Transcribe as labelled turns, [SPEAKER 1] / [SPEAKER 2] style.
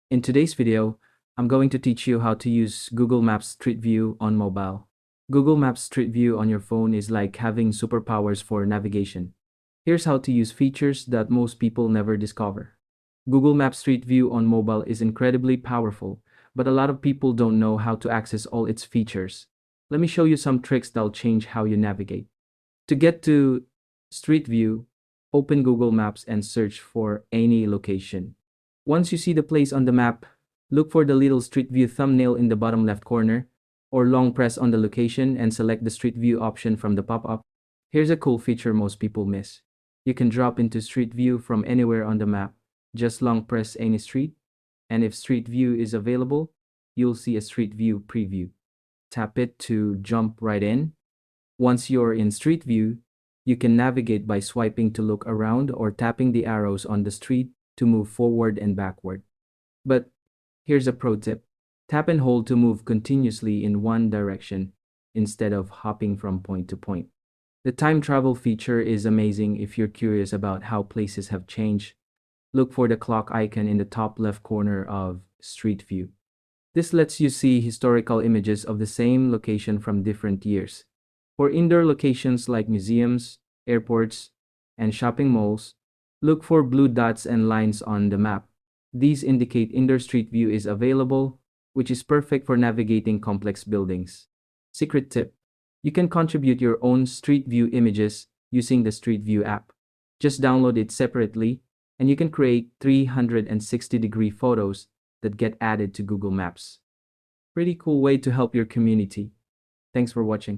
[SPEAKER 1] In today's video, I'm going to teach you how to use Google Maps Street View on mobile. Google Maps Street View on your phone is like having superpowers for navigation. Here's how to use features that most people never discover. Google Maps Street View on mobile is incredibly powerful, but a lot of people don't know how to access all its features. Let me show you some tricks that'll change how you navigate. To get to Street View, open Google Maps and search for any location. Once you see the place on the map, look for the little Street View thumbnail in the bottom left corner, or long press on the location and select the Street View option from the pop-up. Here's a cool feature most people miss. You can drop into Street View from anywhere on the map. Just long press any street, and if Street View is available, you'll see a Street View preview. Tap it to jump right in. Once you're in Street View, you can navigate by swiping to look around or tapping the arrows on the street to move forward and backward. But here's a pro tip. Tap and hold to move continuously in one direction instead of hopping from point to point. The time travel feature is amazing if you're curious about how places have changed. Look for the clock icon in the top left corner of Street View. This lets you see historical images of the same location from different years. For indoor locations like museums, airports, and shopping malls, look for blue dots and lines on the map. These indicate indoor Street View is available, which is perfect for navigating complex buildings. Secret tip: you can contribute your own Street View images using the Street View app. Just download it separately, and you can create 360-degree photos that get added to Google Maps. Pretty cool way to help your community. Thanks for watching.